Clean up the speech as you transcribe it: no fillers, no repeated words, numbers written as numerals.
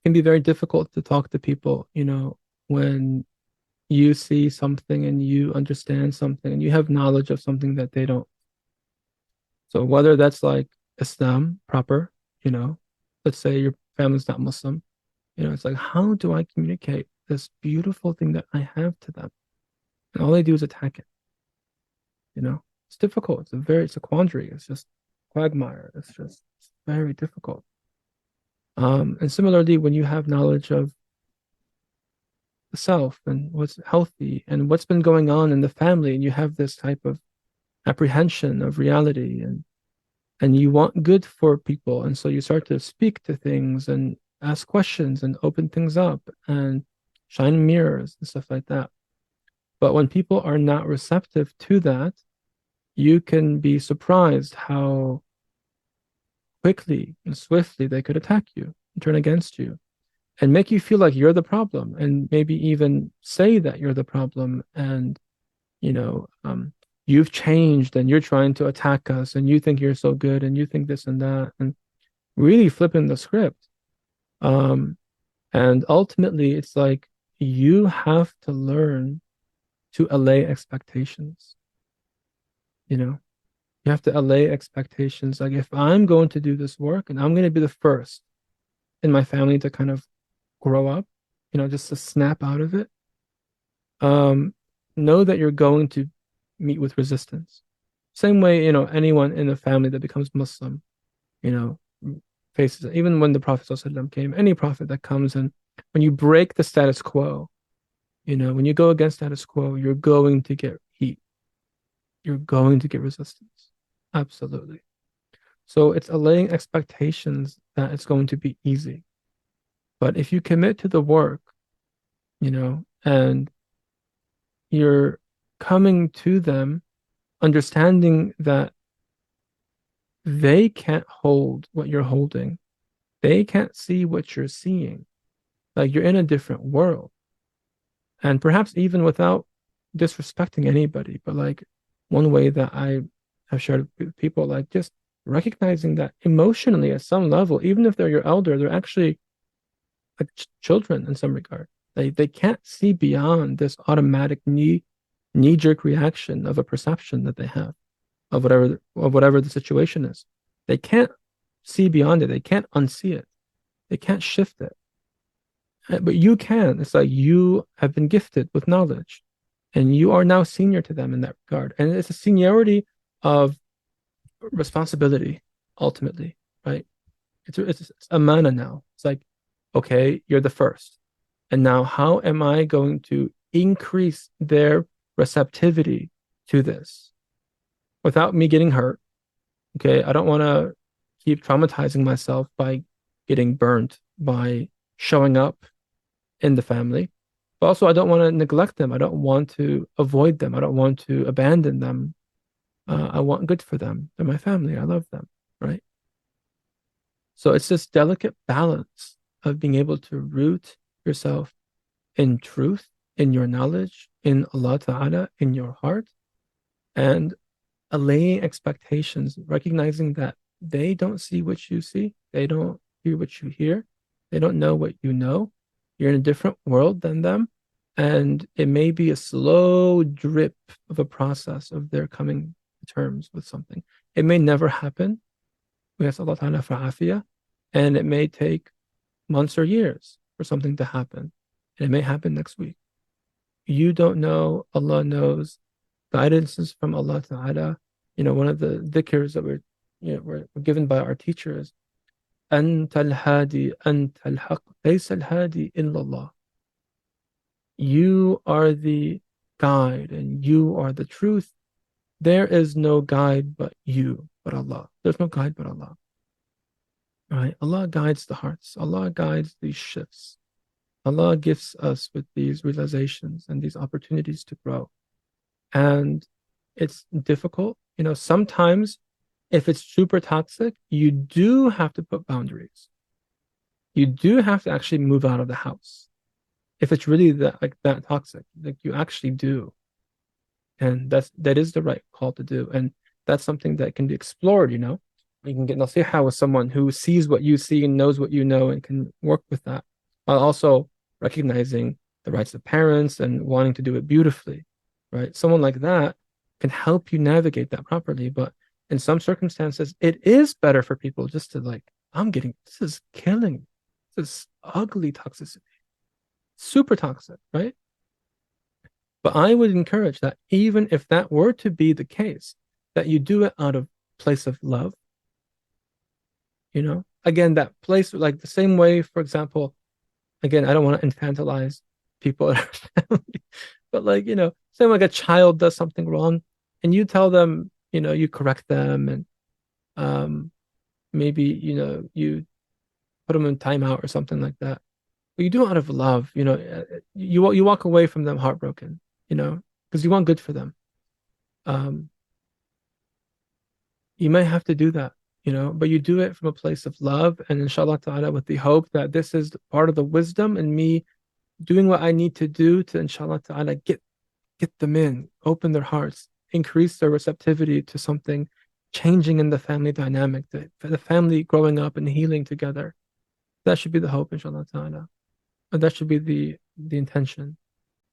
can be very difficult to talk to people, when you see something and you understand something and you have knowledge of something that they don't. So whether that's like Islam proper, you know, let's say your family's not Muslim, it's like, how do I communicate this beautiful thing that I have to them? And all they do is attack it, you know? It's difficult. It's a quandary. It's just quagmire. It's very difficult. And similarly, when you have knowledge of the self and what's healthy and what's been going on in the family, and you have this type of apprehension of reality and you want good for people, and so you start to speak to things and ask questions and open things up and shine mirrors and stuff like that. But when people are not receptive to that, you can be surprised how quickly and swiftly they could attack you and turn against you and make you feel like you're the problem and maybe even say that you're the problem and you know you've changed and you're trying to attack us and you think you're so good and you think this and that and really flipping the script. And ultimately it's like you have to learn to allay expectations, you know you have to allay expectations. Like, if I'm going to do this work and I'm going to be the first in my family to kind of grow up, just to snap out of it, um, know that you're going to meet with resistance. Same way, anyone in the family that becomes Muslim, you know, faces it. Even when the Prophet ﷺ came, any prophet that comes and when you break the status quo, when you go against status quo, you're going to get heat. You're going to get resistance. Absolutely. So it's allaying expectations that it's going to be easy. But if you commit to the work, and you're coming to them understanding that they can't hold what you're holding. They can't see what you're seeing. Like, you're in a different world. And perhaps even without disrespecting anybody, but like one way that I have shared with people, like just recognizing that emotionally at some level, even if they're your elder, they're actually like children in some regard. They can't see beyond this automatic knee-jerk reaction of a perception that they have of whatever the situation is. They can't see beyond it. They can't unsee it. They can't shift it. But you can. It's like you have been gifted with knowledge and you are now senior to them in that regard. And it's a seniority of responsibility, ultimately, right? It's amana now. It's like, okay, you're the first. And now how am I going to increase their receptivity to this without me getting hurt? Okay, I don't want to keep traumatizing myself by getting burnt, by showing up in the family. But also, I don't want to neglect them. I don't want to avoid them. I don't want to abandon them. I want good for them. They're my family. I love them, right? So it's this delicate balance of being able to root yourself in truth, in your knowledge, in Allah Ta'ala, in your heart, and allaying expectations, recognizing that they don't see what you see, they don't hear what you hear, they don't know what you know. You're in a different world than them, and it may be a slow drip of a process of their coming to terms with something. It may never happen. We ask Allah Ta'ala for afiyah, and it may take months or years for something to happen. And it may happen next week. You don't know, Allah knows. Guidance is from Allah Ta'ala. One of the dhikrs that we're given by our teachers, أنت الهادي أنت الحق ليس الهادي إلا الله. You are the guide and you are the truth. There is no guide but you, but Allah. There's no guide but Allah. Right? Allah guides the hearts. Allah guides these shifts. Allah gifts us with these realizations and these opportunities to grow. And it's difficult. Sometimes if it's super toxic, you do have to put boundaries. You do have to actually move out of the house. If it's really that toxic, like you actually do. And that is the right call to do. And that's something that can be explored. You can get nasiha with someone who sees what you see and knows what you know and can work with that. while also recognizing the rights of parents and wanting to do it beautifully, right? Someone like that can help you navigate that properly. But in some circumstances, it is better for people just to like, this is killing me. This is ugly toxicity, super toxic, right? But I would encourage that even if that were to be the case, that you do it out of place of love, Again, that place, like the same way, for example, again, I don't want to infantilize people in our family, but like, say like a child does something wrong and you tell them, you correct them and um maybe, you put them in timeout or something like that. But you do it out of love, you walk away from them heartbroken, because you want good for them. Um, you might have to do that, but you do it from a place of love and inshallah ta'ala with the hope that this is part of the wisdom and me doing what I need to do to inshallah ta'ala get them in, open their hearts, increase their receptivity to something changing in the family dynamic, the family growing up and healing together. That should be the hope, inshallah ta'ala. And that should be the intention.